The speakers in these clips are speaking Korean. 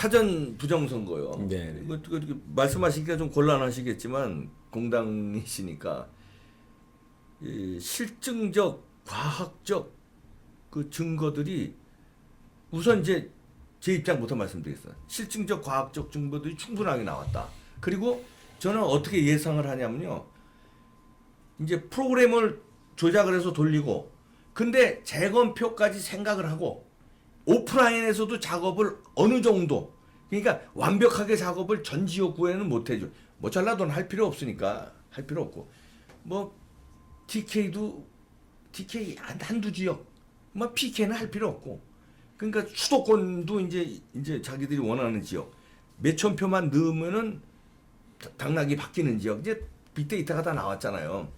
사전 부정선거요. 네. 말씀하시기가 좀 곤란하시겠지만 공당이시니까 이 실증적 과학적 그 증거들이 우선 이제 제 입장부터 말씀드리겠습니다. 실증적 과학적 증거들이 충분하게 나왔다. 그리고 저는 어떻게 예상을 하냐면요. 이제 프로그램을 조작을 해서 돌리고 근데 재검표까지 생각을 하고 오프라인에서도 작업을 어느 정도 그러니까 완벽하게 작업을 전 지역구에는 못 해줘. 뭐 전라도는 할 필요 없으니까 할 필요 없고 뭐 TK 한두 지역 뭐 PK는 할 필요 없고 그러니까 수도권도 이제 자기들이 원하는 지역 몇천 표만 넣으면은 당락이 바뀌는 지역 이제 빅데이터가 다 나왔잖아요.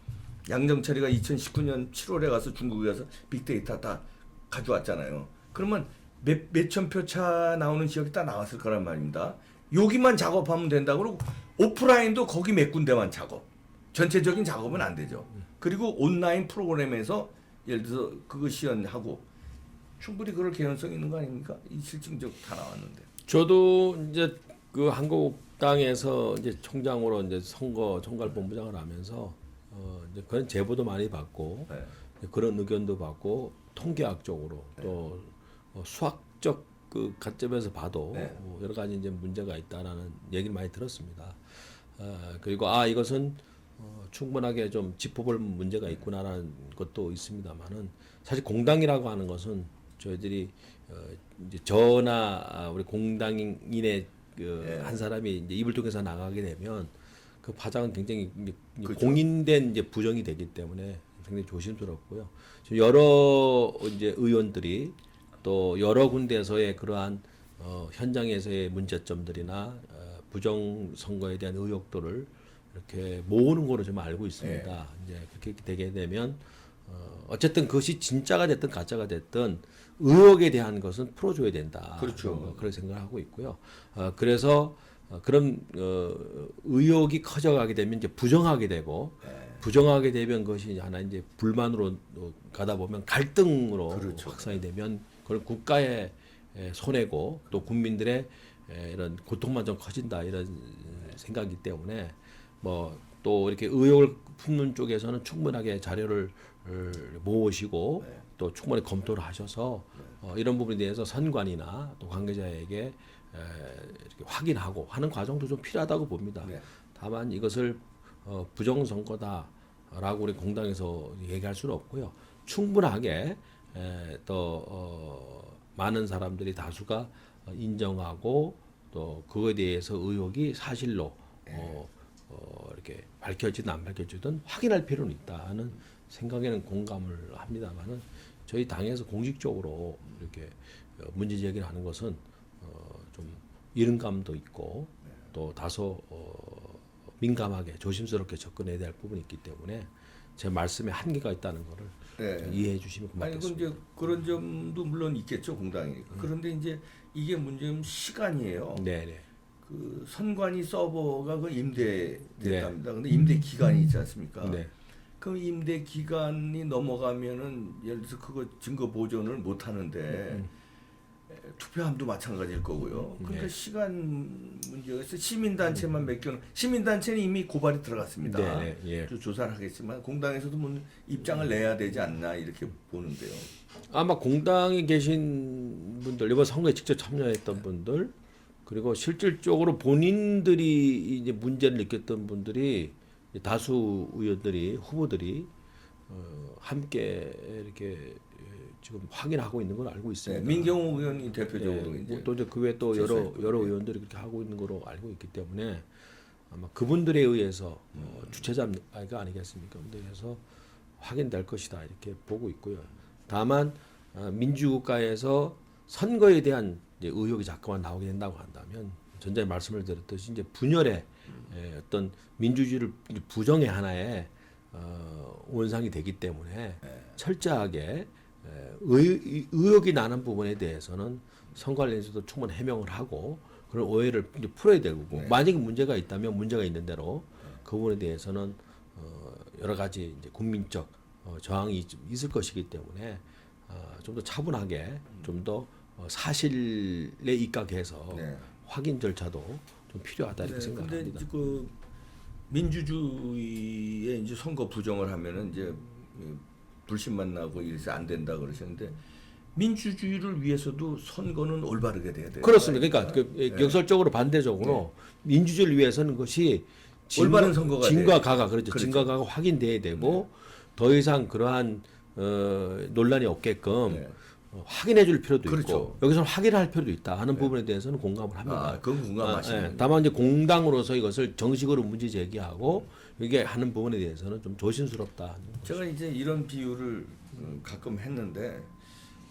양정철이가 2019년 7월에 가서 중국에 가서 빅데이터 다 가져왔잖아요. 그러면 몇천 표 차 나오는 지역이 다 나왔을 거란 말입니다. 여기만 작업하면 된다. 그러고 오프라인도 거기 몇 군데만 작업. 전체적인 작업은 안 되죠. 그리고 온라인 프로그램에서 예를 들어서 그거 시연하고 충분히 그럴 개연성이 있는 거 아닙니까? 이 실증적 다 나왔는데. 저도 이제 그 한국당에서 이제 총장으로 이제 선거 총괄본부장을 하면서 이제 그런 제보도 많이 받고 네. 그런 의견도 받고 통계학적으로 또 수학적 그 관점에서 봐도 네. 여러 가지 이제 문제가 있다라는 얘기를 많이 들었습니다. 그리고 이것은 충분하게 좀 짚어볼 문제가 있구나라는 것도 있습니다만은 사실 공당이라고 하는 것은 저희들이 이제 저나 우리 공당인의 한 사람이 이제 입을 통해서 나가게 되면 그 파장은 굉장히 그렇죠. 공인된 이제 부정이 되기 때문에 굉장히 조심스럽고요. 지금 여러 이제 의원들이 또 여러 군데에서의 그러한 현장에서의 문제점들이나 부정 선거에 대한 의혹들을 이렇게 모으는 거로 좀 알고 있습니다. 이제 그렇게 되게 되면 어쨌든 그것이 진짜가 됐든 가짜가 됐든 의혹에 대한 것은 풀어줘야 된다. 그렇죠. 그런 생각을 하고 있고요. 그래서 그런 의혹이 커져가게 되면 이제 부정하게 되고 부정하게 되면 그것이 하나 이제 불만으로 가다 보면 갈등으로 그렇죠. 확산이 되면 그걸 국가의 손해고 또 국민들의 이런 고통만 좀 커진다 이런 생각이기 때문에 뭐 또 이렇게 의혹을 품는 쪽에서는 충분하게 자료를 모으시고 또 충분히 검토를 하셔서 이런 부분에 대해서 선관위나 또 관계자에게 이렇게 확인하고 하는 과정도 좀 필요하다고 봅니다. 네. 다만 이것을 부정선거다라고 우리 공당에서 얘기할 수는 없고요. 충분하게 또 많은 사람들이 다수가 인정하고 또 그거에 대해서 의혹이 사실로 이렇게 밝혀지든 안 밝혀지든 확인할 필요는 있다는 생각에는 공감을 합니다만은 저희 당에서 공식적으로 이렇게 문제 제기를 하는 것은 좀 이른감도 있고 또 다소 민감하게 조심스럽게 접근해야 될 부분이 있기 때문에 제 말씀에 한계가 있다는 거를 좀 이해해 주시면 고맙겠습니다. 아니, 이제 그런 점도 물론 있겠죠, 공당이니까. 그런데 이제 이게 문제는 시간이에요. 네네. 그 선관위 서버가 그 임대됐답니다. 근데 임대 기간이 있지 않습니까? 네. 그럼 임대 기간이 넘어가면은 예를 들어서 그거 증거 보존을 못 하는데 투표함도 마찬가지일 거고요. 그러니까 시간 문제가 있어. 시민단체만 몇 개는 시민단체는 이미 고발이 들어갔습니다. 네, 예. 또 조사를 하겠지만 공당에서도 뭐 입장을 내야 되지 않나 이렇게 보는데요. 아마 공당에 계신 분들 이번 선거에 직접 참여했던 분들 그리고 실질적으로 본인들이 이제 문제를 느꼈던 분들이 다수 의원들이 후보들이 함께 이렇게 지금 확인하고 있는 걸 알고 있습니다. 민경호 의원이 대표적으로 이제 또 이제 그 외에 또 여러 의원들이 그렇게 하고 있는 거로 알고 있기 때문에 아마 그분들에 의해서 주체자가 아니겠습니까? 그래서 확인될 것이다 이렇게 보고 있고요. 다만 민주국가에서 선거에 대한 이제 의혹이 자꾸만 나오게 된다고 한다면 전에 말씀을 드렸듯이 이제 분열의 어떤 민주주의를 부정의 하나의 원상이 되기 때문에 철저하게 의혹이 나는 부분에 대해서는 선관위에서도 충분히 해명을 하고 그런 오해를 이제 풀어야 되고 만약에 문제가 있다면 문제가 있는 대로 그 부분에 대해서는 여러 가지 이제 국민적 저항이 있을 것이기 때문에 좀 더 차분하게 좀 더 사실에 입각해서 확인 절차도 좀 필요하다 이렇게 근데 생각합니다. 이제 그 민주주의에 이제 선거 부정을 하면은 이제 불신만 나고 이래서 안 된다 그러셨는데 민주주의를 위해서도 선거는 올바르게 돼야 돼요. 그렇습니다. 그러니까 그 역설적으로 반대적으로 민주주의를 위해서는 것이 올바른 선거가 진과 돼야 가가 그렇죠. 진과 가가 확인돼야 되고 더 이상 그러한 논란이 없게끔 확인해 줄 필요도 그렇죠. 있고 여기서는 확인을 할 필요도 있다 하는 부분에 대해서는 공감을 합니다. 아, 그건 공감하시는. 다만 이제 공당으로서 이것을 정식으로 문제 제기하고 이게 하는 부분에 대해서는 좀 조심스럽다. 제가 이제 이런 비유를 가끔 했는데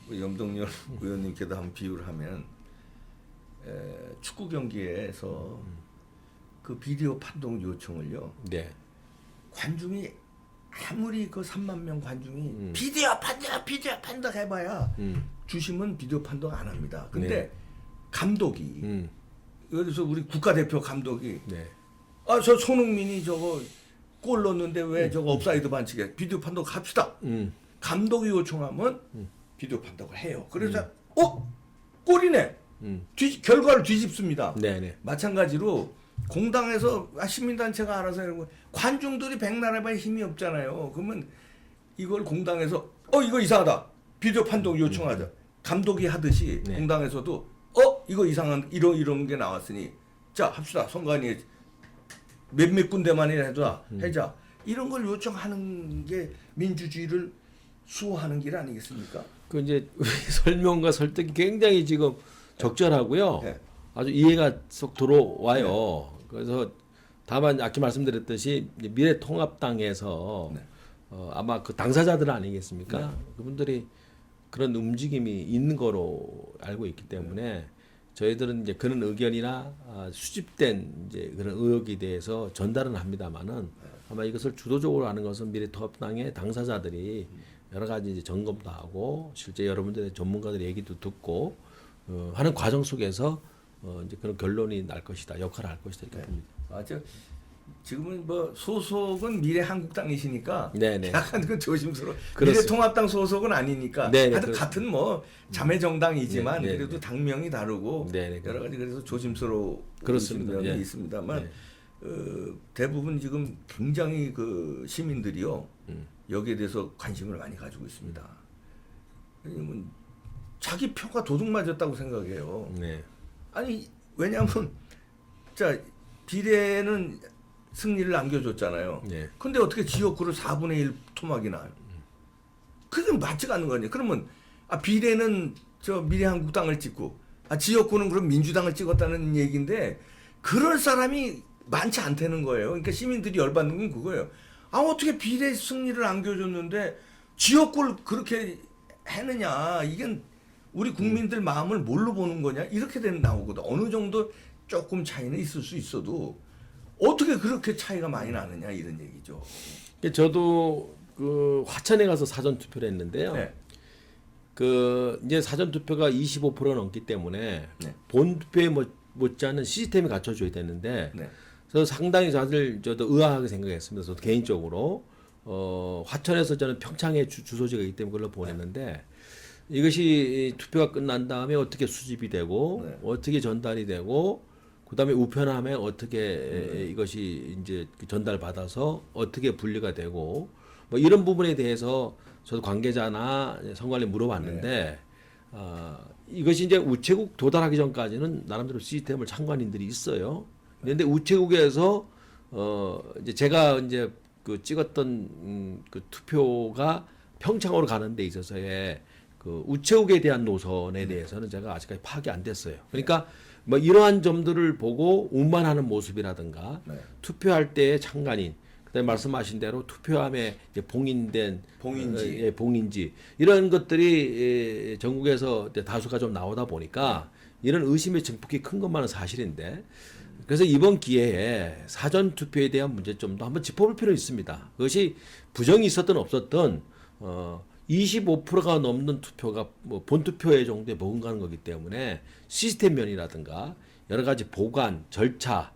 염동열 의원님께도 한 비유를 하면 축구 경기에서 그 비디오 판독 요청을요. 네. 관중이 아무리 그 3만 명 관중이 비디오 판독 해봐야 주심은 비디오 판독 안 합니다. 근데 감독이 그래서 우리 국가대표 감독이 아 저 손흥민이 저거 골 넣었는데 왜 저거 업사이드 반칙에 비디오 판독 합시다. 감독이 요청하면 비디오 판독을 해요. 그래서 골이네. 결과를 뒤집습니다. 네네. 마찬가지로 공당에서 시민단체가 알아서 이러고 관중들이 백날해봐야 힘이 없잖아요. 그러면 이걸 공당에서 이거 이상하다. 비디오 판독 요청하자. 감독이 하듯이 공당에서도 이거 이상한 이런 게 나왔으니 자 합시다. 선관위 몇몇 군데만이라도 해자. 이런 걸 요청하는 게 민주주의를 수호하는 길 아니겠습니까? 그 이제 설명과 설득이 굉장히 지금 적절하고요. 아주 이해가 쏙 들어와요. 그래서 다만 아까 말씀드렸듯이 미래통합당에서 아마 그 당사자들 아니겠습니까? 그분들이 그런 움직임이 있는 거로 알고 있기 때문에 저희들은 이제 그런 의견이나 수집된 이제 그런 의혹에 대해서 전달은 합니다만은 아마 이것을 주도적으로 하는 것은 미래통합당의 당사자들이 여러 가지 이제 점검도 하고 실제 여러분들의 전문가들의 얘기도 듣고 하는 과정 속에서 이제 그런 결론이 날 것이다, 역할을 할 것이다 이렇게 봅니다. 맞죠. 지금은 뭐 소속은 미래한국당이시니까 네네. 약간 그 조심스러워. 그렇습니다. 미래통합당 소속은 아니니까 네네, 하여튼 같은 뭐 자매 정당이지만 네네. 그래도 당명이 다르고 네네. 여러 가지 그래서 조심스러운 그렇습니다. 면이 예. 있습니다만 대부분 지금 굉장히 그 시민들이요 여기에 대해서 관심을 많이 가지고 있습니다. 왜냐면 자기 표가 도둑 맞았다고 생각해요. 네. 아니 왜냐하면 자 비례는 승리를 안겨줬잖아요. 네. 근데 어떻게 지역구를 4분의 1 토막이 나요? 그게 맞지가 않는 거 아니에요. 그러면 비례는 저 미래한국당을 찍고 지역구는 그럼 민주당을 찍었다는 얘기인데 그럴 사람이 많지 않다는 거예요. 그러니까 시민들이 열받는 건 그거예요. 어떻게 비례 승리를 안겨줬는데 지역구를 그렇게 했느냐. 이게 우리 국민들 마음을 뭘로 보는 거냐. 이렇게 나오거든. 어느 정도 조금 차이는 있을 수 있어도 어떻게 그렇게 차이가 많이 나느냐 이런 얘기죠. 저도 그 화천에 가서 사전 투표를 했는데요. 네. 그 이제 사전 투표가 25% 넘기 때문에 네. 본 투표에 못지않은 시스템이 갖춰져야 되는데 네. 그래서 상당히 저도 의아하게 생각했습니다. 저도 개인적으로 화천에서 저는 평창에 주소지가 있기 때문에 그걸로 보냈는데 이것이 투표가 끝난 다음에 어떻게 수집이 되고 어떻게 전달이 되고 그다음에 우편함에 어떻게 이것이 이제 전달 받아서 어떻게 분리가 되고 뭐 이런 부분에 대해서 저도 관계자나 선관위에 물어봤는데 이것이 이제 우체국 도달하기 전까지는 나름대로 시스템을 참관인들이 있어요. 그런데 우체국에서 이제 제가 이제 그 찍었던 그 투표가 평창으로 가는 데 있어서의 그 우체국에 대한 노선에 대해서는 제가 아직까지 파악이 안 됐어요. 그러니까 뭐 이러한 점들을 보고 운반하는 모습이라든가 투표할 때의 참관인, 그다음에 말씀하신 대로 투표함에 이제 봉인된 봉인지 이런 것들이 전국에서 다수가 좀 나오다 보니까 이런 의심의 증폭이 큰 것만은 사실인데 그래서 이번 기회에 사전 투표에 대한 문제점도 한번 짚어볼 필요 있습니다. 그것이 부정이 있었든 없었든 25%가 넘는 투표가 뭐 본투표회 정도에 머금가는 거기 때문에 시스템 면이라든가 여러 가지 보관, 절차,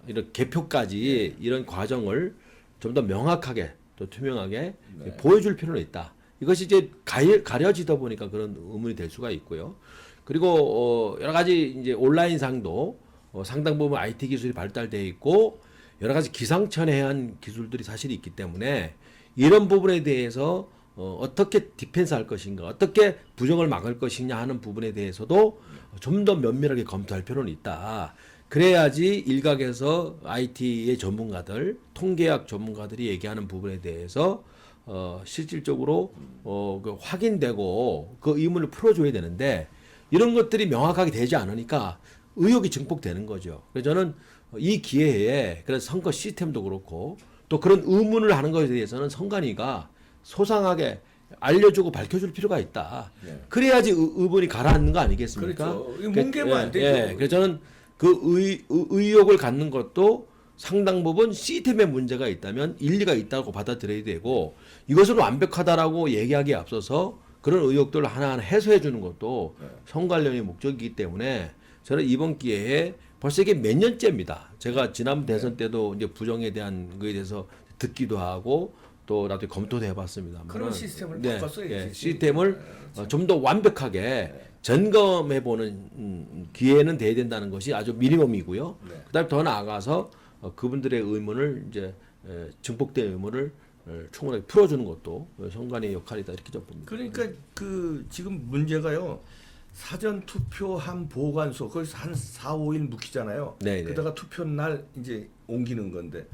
이런 개표까지 이런 과정을 좀 더 명확하게 또 투명하게 보여줄 필요는 있다. 이것이 이제 가려지다 보니까 그런 의문이 될 수가 있고요. 그리고 여러 가지 이제 온라인상도 상당 부분 IT 기술이 발달되어 있고 여러 가지 기상천외한 기술들이 사실 있기 때문에 이런 부분에 대해서 어떻게 디펜스 할 것인가, 어떻게 부정을 막을 것이냐 하는 부분에 대해서도 좀 더 면밀하게 검토할 필요는 있다. 그래야지 일각에서 IT의 전문가들, 통계학 전문가들이 얘기하는 부분에 대해서 실질적으로 그 확인되고 그 의문을 풀어줘야 되는데 이런 것들이 명확하게 되지 않으니까 의혹이 증폭되는 거죠. 그래서 저는 이 기회에 그래서 선거 시스템도 그렇고 또 그런 의문을 하는 것에 대해서는 선관위가 소상하게 알려주고 밝혀줄 필요가 있다. 네. 그래야지 의문이 가라앉는 거 아니겠습니까? 그렇죠. 이거 뭉개면 안 되죠. 예, 그래서 저는 그 의혹을 갖는 것도 상당 부분 시스템에 문제가 있다면 일리가 있다고 받아들여야 되고 이것은 완벽하다라고 얘기하기에 앞서서 그런 의혹들을 하나하나 해소해 주는 것도 선관련의 목적이기 때문에 저는 이번 기회에 벌써 이게 몇 년째입니다. 제가 지난 대선 때도 이제 부정에 대한 거에 대해서 듣기도 하고 또 나도 검토도 해봤습니다. 그런 시스템을 바꿨어야지. 시스템을 좀 더 완벽하게 점검해보는 기회는 돼야 된다는 것이 아주 미니멈이고요. 네. 그다음에 더 나아가서 그분들의 의문을 이제 증폭된 의문을 충분하게 풀어주는 것도 선관위의 역할이다 이렇게 좀 봅니다. 그러니까 그 지금 문제가요. 사전 투표함 보관소 거기서 한 4, 5일 묵히잖아요. 네네. 그러다가 투표 날 이제 옮기는 건데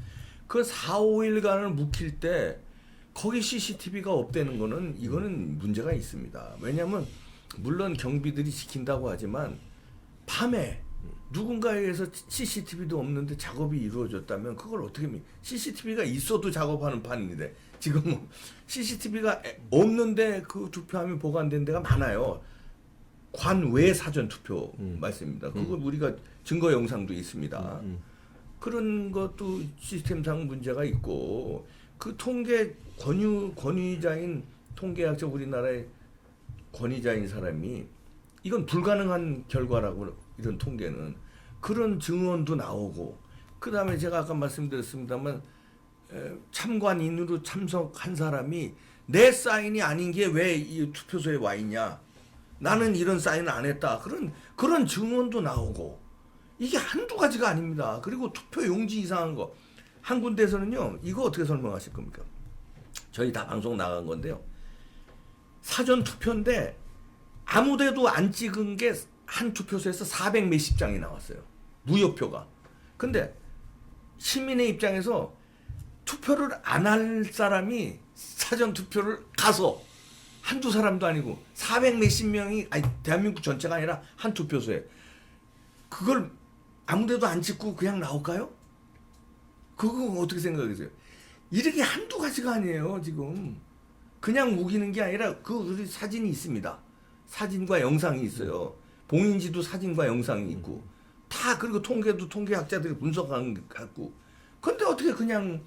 그 4, 5일간을 묵힐 때 거기 CCTV가 없다는 거는 이거는 문제가 있습니다. 왜냐하면 물론 경비들이 지킨다고 하지만 밤에 누군가에 의해서 CCTV도 없는데 작업이 이루어졌다면 그걸 어떻게 CCTV가 있어도 작업하는 판인데 지금 CCTV가 없는데 그 투표함이 보관된 데가 많아요. 관외 사전 투표 말씀입니다. 그거 우리가 증거 영상도 있습니다. 그런 것도 시스템상 문제가 있고 그 통계 권위자인 통계학자 우리나라의 권위자인 사람이 이건 불가능한 결과라고 이런 통계는 그런 증언도 나오고 그 다음에 제가 아까 말씀드렸습니다만 참관인으로 참석한 사람이 내 사인이 아닌 게 왜 이 투표소에 와 있냐 나는 이런 사인을 안 했다 그런 증언도 나오고 이게 한두 가지가 아닙니다. 그리고 투표 용지 이상한 거 한 군데에서는요 이거 어떻게 설명하실 겁니까? 저희 다 방송 나간 건데요. 사전 투표인데 아무데도 안 찍은 게 한 투표소에서 400 몇십 장이 나왔어요. 무효표가. 근데 시민의 입장에서 투표를 안 할 사람이 사전 투표를 가서 한두 사람도 아니고 400 몇십 명이 아니 대한민국 전체가 아니라 한 투표소에 그걸 아무데도 안 찍고 그냥 나올까요? 그거 어떻게 생각하세요? 이렇게 한두 가지가 아니에요 지금. 그냥 우기는 게 아니라 그 사진이 있습니다. 사진과 영상이 있어요. 봉인지도 사진과 영상이 있고 다 그리고 통계도 통계학자들이 분석한 것 같고. 근데 어떻게 그냥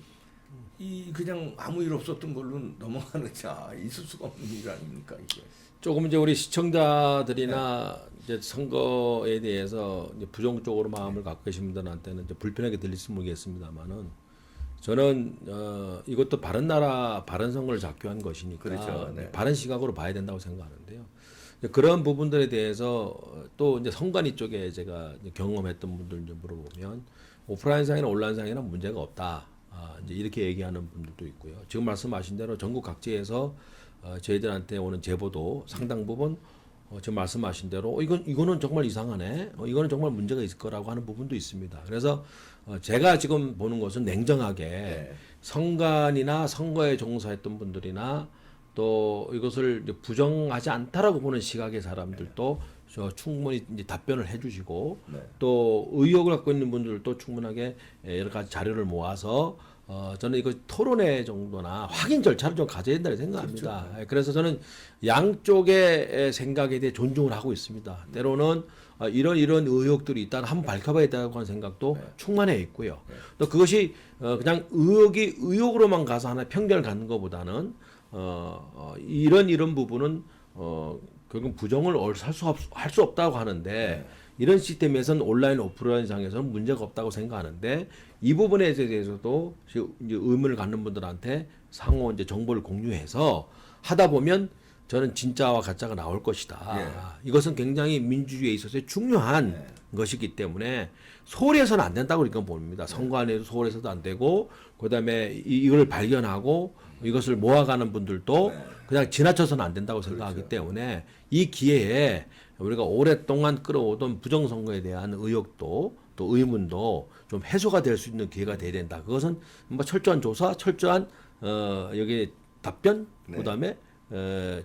그냥 아무 일 없었던 걸로 넘어가는지 있을 수가 없는 일 아닙니까 이게. 조금 이제 우리 시청자들이나 이제 선거에 대해서 이제 부정적으로 마음을 갖고 계신 분들한테는 이제 불편하게 들릴지 모르겠습니다만은 저는 이것도 바른 나라 바른 선거를 잡교한 것이니까 그렇죠. 네. 바른 시각으로 봐야 된다고 생각하는데요. 그런 부분들에 대해서 또 이제 선관위 쪽에 제가 이제 경험했던 분들 이제 물어보면 오프라인상이나 온라인상이나 문제가 없다. 이제 이렇게 얘기하는 분들도 있고요. 지금 말씀하신 대로 전국 각지에서 저희들한테 오는 제보도 상당 부분 지금 말씀하신 대로 이거는 정말 이상하네. 이거는 정말 문제가 있을 거라고 하는 부분도 있습니다. 그래서 제가 지금 보는 것은 냉정하게 네. 선관이나 선거에 종사했던 분들이나 또 이것을 이제 부정하지 않다라고 보는 시각의 사람들도 충분히 이제 답변을 해주시고 네. 또 의혹을 갖고 있는 분들도 충분하게 여러 가지 자료를 모아서 저는 이거 토론회 정도나 확인 절차를 좀 가져야 된다고 생각합니다. 그렇죠. 그래서 저는 양쪽의 생각에 대해 존중을 하고 있습니다. 때로는 이런 의혹들이 있다면 한번 밝혀봐야 된다고 하는 생각도 충만해 있고요. 또 그것이 그냥 의혹으로만 가서 하나 편견을 갖는 것보다는 이런 부분은 결국 부정을 할 수 없다고 하는데 이런 시스템에서는 온라인 오프라인 상에서는 문제가 없다고 생각하는데 이 부분에 대해서도 이제 의문을 갖는 분들한테 상호 이제 정보를 공유해서 하다 보면 저는 진짜와 가짜가 나올 것이다. 예. 이것은 굉장히 민주주의에 있어서 중요한 것이기 때문에 소홀해서는 안 된다고 이렇게 봅니다. 선거 안에도 소홀해서도 안 되고 그다음에 이걸 발견하고 이것을 모아가는 분들도 그냥 지나쳐서는 안 된다고 생각하기 때문에 이 기회에 우리가 오랫동안 끌어오던 부정선거에 대한 의혹도 또 의문도 좀 해소가 될 수 있는 기회가 돼야 된다. 그것은 뭐 철저한 조사, 철저한 여기 답변, 그다음에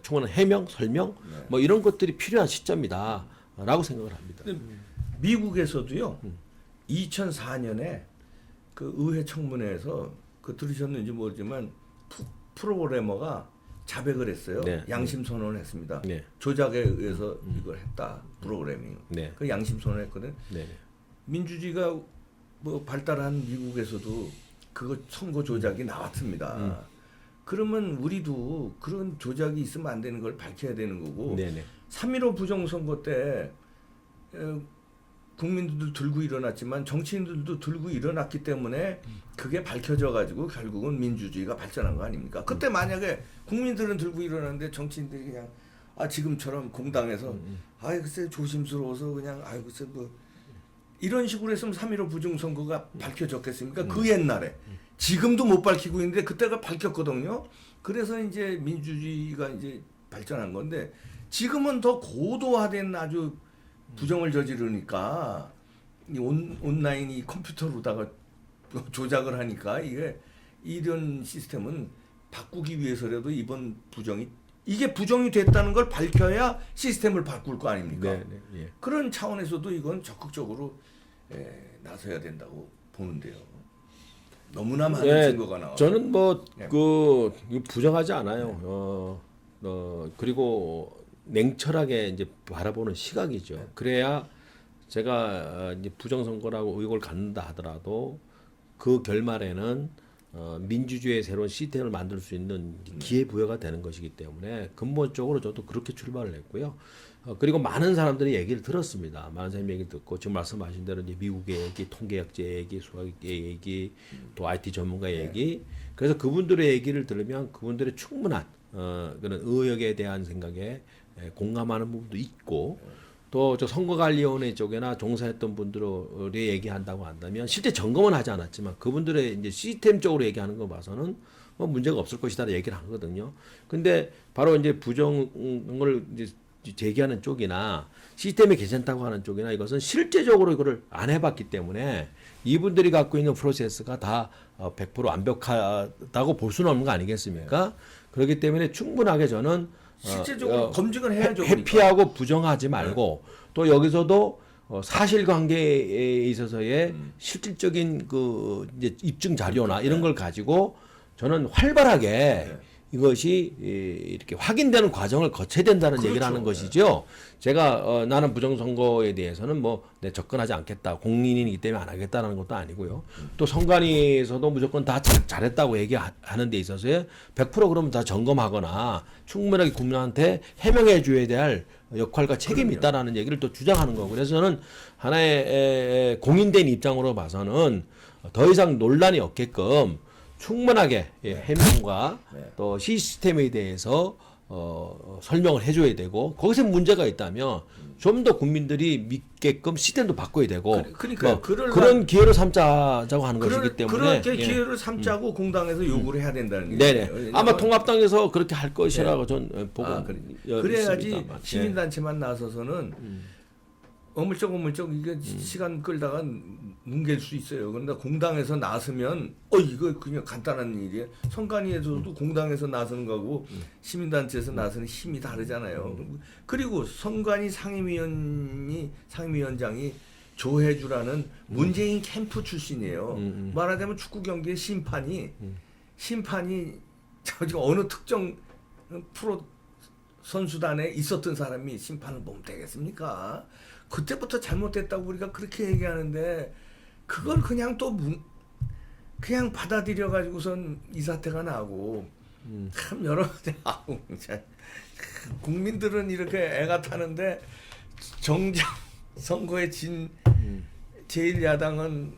충분한 해명, 설명 뭐 이런 것들이 필요한 시점이다라고 생각을 합니다. 미국에서도요. 2004년에 그 의회 청문회에서 그 들으셨는지 모르지만 프로그래머가 자백을 했어요. 네. 양심 선언을 했습니다. 네. 조작에 의해서 이걸 했다. 프로그래밍. 네. 그 양심 선언을 했거든. 네. 민주주의가 뭐 발달한 미국에서도 그거 선거 조작이 나왔습니다. 그러면 우리도 그런 조작이 있으면 안 되는 걸 밝혀야 되는 거고 네네. 3.15 부정선거 때 국민들도 들고 일어났지만 정치인들도 들고 일어났기 때문에 그게 밝혀져 가지고 결국은 민주주의가 발전한 거 아닙니까? 그때 만약에 국민들은 들고 일어났는데 정치인들이 그냥 지금처럼 공당에서 글쎄 조심스러워서 그냥 글쎄 뭐 이런 식으로 했으면 3.15 부정선거가 밝혀졌겠습니까? 그 옛날에 지금도 못 밝히고 있는데 그때가 밝혔거든요. 그래서 이제 민주주의가 이제 발전한 건데 지금은 더 고도화된 아주 부정을 저지르니까 이 온라인이 컴퓨터로다가 조작을 하니까 이런 시스템은 바꾸기 위해서라도 이번 부정이 이게 부정이 됐다는 걸 밝혀야 시스템을 바꿀 거 아닙니까? 네, 네, 예. 그런 차원에서도 이건 적극적으로 나서야 된다고 보는데요. 너무나 많은 증거가 나와요. 저는 뭐 네. 부정하지 않아요. 그리고 냉철하게 이제 바라보는 시각이죠. 그래야 제가 이제 부정선거라고 의혹을 갖는다 하더라도 그 결말에는 민주주의의 새로운 시스템을 만들 수 있는 기회부여가 되는 것이기 때문에 근본적으로 저도 그렇게 출발을 했고요. 그리고 많은 사람들이 얘기를 들었습니다. 많은 사람이 얘기를 듣고 지금 말씀하신 대로 이제 미국의 얘기, 통계학자의 얘기, 수학의 얘기, 또 IT 전문가의 얘기. 그래서 그분들의 얘기를 들으면 그분들의 충분한 그런 의혹에 대한 생각에 공감하는 부분도 있고 또 저 선거관리위원회 쪽이나 종사했던 분들이 얘기한다고 한다면 실제 점검은 하지 않았지만 그분들의 이제 시스템적으로 얘기하는 거 봐서는 뭐 문제가 없을 것이다 얘기를 하거든요. 근데 바로 이제 부정을 이제 제기하는 쪽이나 시스템이 괜찮다고 하는 쪽이나 이것은 실제적으로 이거를 안 해봤기 때문에 이분들이 갖고 있는 프로세스가 다 100% 완벽하다고 볼 수는 없는 거 아니겠습니까? 그렇기 때문에 충분하게 저는 실제적으로 검증을 해야죠. 회피하고 부정하지 말고 또 여기서도 사실관계에 있어서의 실질적인 그 이제 입증 자료나 이런 걸 가지고 저는 활발하게 이것이 이렇게 확인되는 과정을 거쳐야 된다는 얘기를 하는 것이죠. 제가 나는 부정선거에 대해서는 뭐 접근하지 않겠다. 공인이기 때문에 안 하겠다는 것도 아니고요. 또 선관위에서도 무조건 다 잘했다고 얘기하는 데 있어서의 100% 그러면 다 점검하거나 충분하게 국민한테 해명해 줘야 될 역할과 책임이 있다라는 얘기를 또 주장하는 거고. 그래서 저는 하나의 공인된 입장으로 봐서는 더 이상 논란이 없게끔 충분하게 해명과 또 시스템에 대해서 설명을 해줘야 되고 거기서 문제가 있다면 좀 더 국민들이 믿게끔 시스템도 바꿔야 되고 그러니까요. 그런 기회를 삼자고 하는 것이기 때문에 그렇게 기회를 삼자고 공당에서 요구를 해야 된다는 게 네네. 아마 통합당에서 그렇게 할 것이라고 전 보고 그래야지 있습니다만. 시민단체만 나서서는 어물쩍 이게 시간 끌다가 뭉갤 수 있어요. 그런데 공당에서 나서면 이거 그냥 간단한 일이에요. 선관위에서도 공당에서 나서는 거고 시민단체에서 나서는 힘이 다르잖아요. 그리고 선관위 상임위원장이 조혜주라는 문재인 캠프 출신이에요. 말하자면 축구 경기의 심판이 지금 어느 특정 프로 선수단에 있었던 사람이 심판을 보면 되겠습니까? 그때부터 잘못됐다고 우리가 그렇게 얘기하는데 그걸 그냥 그냥 받아들여 가지고선 이 사태가 나고 참 여러 가지 국민들은 이렇게 애가 타는데 정작 선거에 진 제1야당은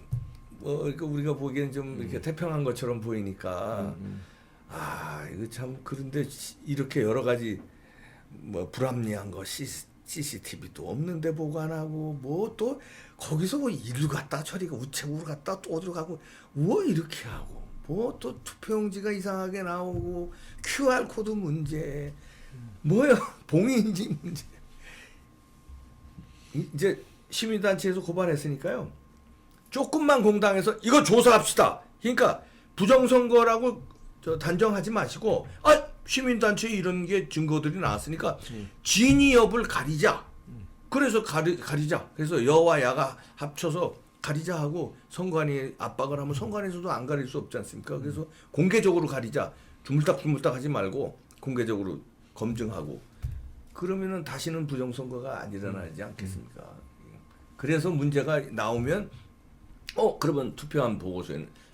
뭐 우리가 보기엔 좀 이렇게 태평한 것처럼 보이니까 이거 참 그런데 이렇게 여러 가지 뭐 불합리한 거 CCTV도 없는데 보관하고 뭐 또 거기서 뭐 이리로 갔다 저리가 우체국으로 갔다 또 어디로 가고 뭐 이렇게 하고 뭐 또 투표용지가 이상하게 나오고 QR 코드 문제 뭐야 봉인지 문제 이제 시민단체에서 고발했으니까요. 조금만 공당해서 이거 조사합시다. 그러니까 부정선거라고 단정하지 마시고 시민단체에 이런 게 증거들이 나왔으니까 진위 여부를 가리자. 그래서 가리자. 그래서 여와 야가 합쳐서 가리자 하고 선관위 압박을 하면 선관위에서도 안 가릴 수 없지 않습니까? 그래서 공개적으로 가리자. 주물딱주물딱 하지 말고 공개적으로 검증하고 그러면은 다시는 부정선거가 안 일어나지 않겠습니까? 그래서 문제가 나오면 그러면 투표함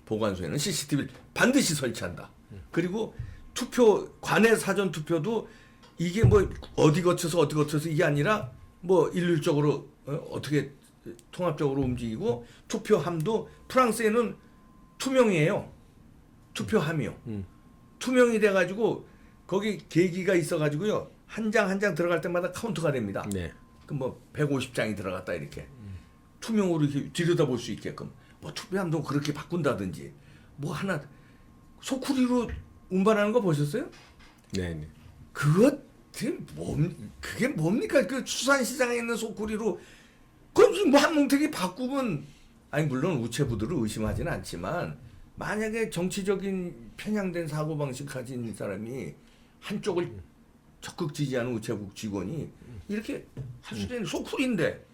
보관소에는 CCTV를 반드시 설치한다. 그리고 관내 사전 투표도 이게 뭐 어디 거쳐서 이게 아니라 뭐 일률적으로 어떻게 통합적으로 움직이고 투표함도 프랑스에는 투명이에요. 투표함이요. 투명이 돼가지고 거기 계기가 있어가지고요. 한 장 한 장 들어갈 때마다 카운트가 됩니다. 네. 그럼 뭐 150장이 들어갔다 이렇게 투명으로 이렇게 들여다볼 수 있게끔 뭐 투표함도 그렇게 바꾼다든지 뭐 하나 소쿠리로 운반하는 거 보셨어요? 네. 그게 뭡니까? 그 수산시장에 있는 소쿠리로 그럼 뭐 한 뭉태기 바꾸면 물론 우체부들을 의심하지는 않지만 만약에 정치적인 편향된 사고방식 가진 사람이 한쪽을 적극 지지하는 우체국 직원이 이렇게 할 수도 있는 소쿠리인데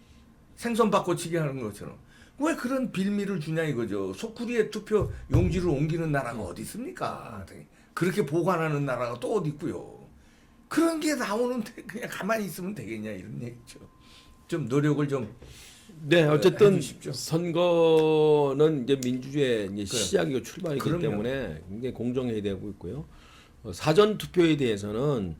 생선 바꿔치기 하는 것처럼 왜 그런 빌미를 주냐 이거죠. 소쿠리에 투표 용지를 옮기는 나라가 어디 있습니까? 그렇게 보관하는 나라가 또 어디 있고요. 그런 게 나오는데 그냥 가만히 있으면 되겠냐 이런 얘기죠. 좀 노력을 좀 네, 어쨌든 해주십시오. 선거는 이제 민주주의의 이제 시작이고 출발이기 그럼요. 때문에 굉장히 공정해야 되고 있고요. 사전 투표에 대해서는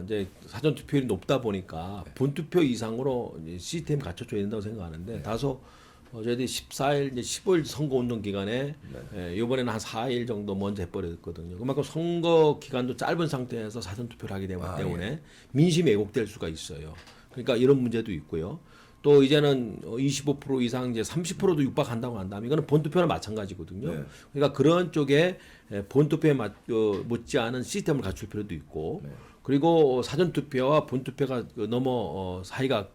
이제 사전 투표율이 높다 보니까 본투표 이상으로 이제 시스템 갖춰줘야 된다고 생각하는데 다소 저희들이 14일, 이제 15일 선거 운동 기간에 이번에는 한 4일 정도 먼저 해버렸거든요. 그만큼 선거 기간도 짧은 상태에서 사전 투표를 하게 되기 때문에 민심이 왜곡될 수가 있어요. 그러니까 이런 문제도 있고요. 또 이제는 25% 이상 이제 30%도 육박한다고 한다면 이거는 본투표나 마찬가지거든요. 네. 그러니까 그런 쪽에 본투표에 못지않은 시스템을 갖출 필요도 있고 그리고 사전투표와 본투표가 너무 사이가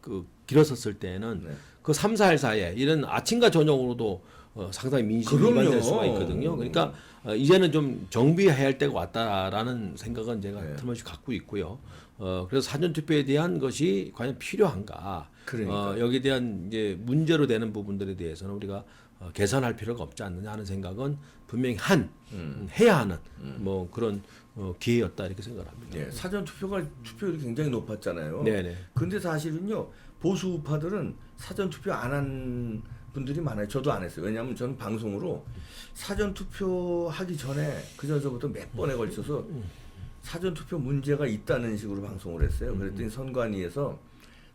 길었었을 때는 그 3, 4일 사이에 이런 아침과 저녁으로도 상당히 민심이 위반될 수가 있거든요. 그러니까 이제는 좀 정비해야 할 때가 왔다라는 생각은 제가 틀림없이 갖고 있고요. 그래서 사전투표에 대한 것이 과연 필요한가? 여기에 대한 이제 문제로 되는 부분들에 대해서는 우리가 개선할 필요가 없지 않느냐 하는 생각은 분명히 해야 하는 뭐 그런 기회였다 이렇게 생각합니다. 네, 사전 투표율이 굉장히 높았잖아요. 네네. 근데 사실은요 보수 우파들은 사전 투표 안 한 분들이 많아요. 저도 안 했어요. 왜냐하면 저는 방송으로 사전 투표하기 전에 그 전서부터 몇 번에 걸쳐서 사전 투표 문제가 있다는 식으로 방송을 했어요. 그랬더니 선관위에서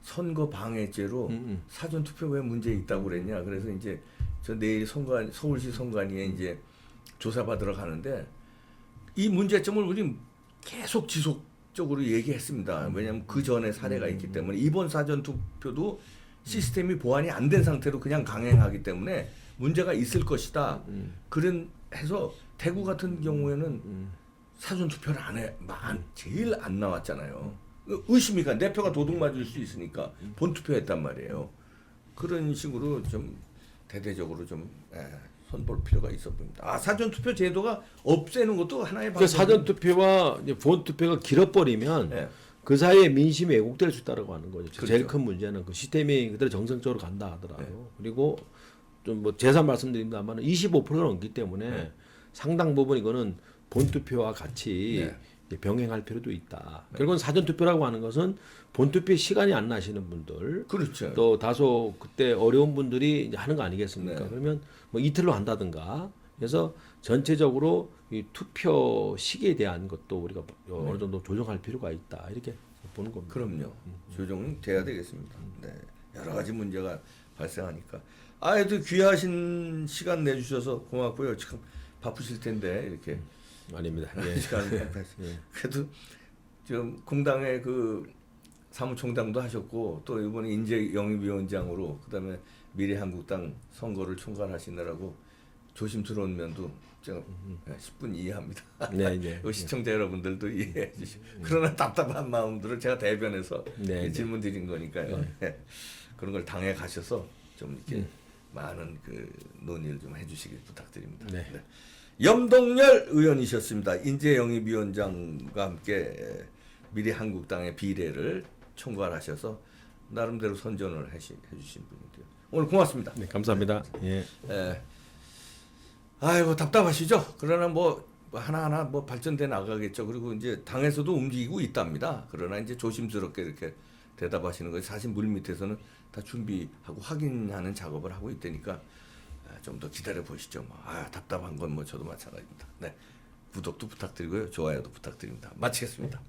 선거 방해죄로 사전 투표 왜 문제 있다고 그랬냐. 그래서 이제 저 내일 서울시 선관위에 이제 조사받으러 가는데 이 문제점을 우리 계속 지속적으로 얘기했습니다. 왜냐하면 그 전에 사례가 있기 때문에 이번 사전 투표도 시스템이 보완이 안 된 상태로 그냥 강행하기 때문에 문제가 있을 것이다. 그런 해서 대구 같은 경우에는 사전 투표를 제일 안 나왔잖아요. 의심이 가 내 표가 도둑 맞을 수 있으니까 본 투표했단 말이에요. 그런 식으로 좀 대대적으로 좀 손볼 필요가 있어 보입니다. 사전 투표 제도가 없애는 것도 하나의 방법. 사전 투표와 본 투표가 길어버리면 그 사이에 민심이 왜곡될 수 있다라고 하는 거죠. 그렇죠. 제일 큰 문제는 그 시스템이 그대로 정상적으로 간다 하더라도 그리고 좀 뭐 재산 말씀드립니다만 25%가 넘기 때문에 상당 부분 이거는 본 투표와 같이 병행할 필요도 있다. 결국은 사전 투표라고 하는 것은 본 투표 시간이 안 나시는 분들, 그렇죠. 또 다소 그때 어려운 분들이 이제 하는 거 아니겠습니까? 그러면 뭐 이틀로 한다든가. 그래서 전체적으로 이 투표 시기에 대한 것도 우리가 어느 정도 조정할 필요가 있다. 이렇게 보는 겁니다. 그럼요. 조정은 돼야 되겠습니다. 네. 여러 가지 문제가 발생하니까. 하여튼 귀하신 시간 내주셔서 고맙고요. 참 바쁘실 텐데 이렇게 아닙니다. 시간 그래도 지금 공당의 그 사무총장도 하셨고 또 이번에 인재 영입위원장으로 그다음에 미래한국당 선거를 총괄하시느라고 조심스러운 면도 제가 10분 이해합니다. 네, 네. 그 시청자 여러분들도 이해해 주시고 그러나 답답한 마음들을 제가 대변해서 네, 네. 질문 드린 거니까요. 네. 그런 걸 당해 가셔서 좀 이렇게 많은 그 논의를 좀 해주시길 부탁드립니다. 네. 네. 염동열 의원이셨습니다. 인재영입위원장과 함께 미래한국당의 비례를 총괄하셔서 나름대로 선전을 해주신 분인데요. 오늘 고맙습니다. 네, 감사합니다. 예. 아이고 답답하시죠? 그러나 뭐 하나하나 뭐 발전돼 나가겠죠. 그리고 이제 당에서도 움직이고 있답니다. 그러나 이제 조심스럽게 이렇게 대답하시는 거예요. 사실 물 밑에서는 다 준비하고 확인하는 작업을 하고 있다니까 좀 더 기다려 보시죠. 뭐. 답답한 건 뭐 저도 마찬가지입니다. 네, 구독도 부탁드리고요, 좋아요도 부탁드립니다. 마치겠습니다.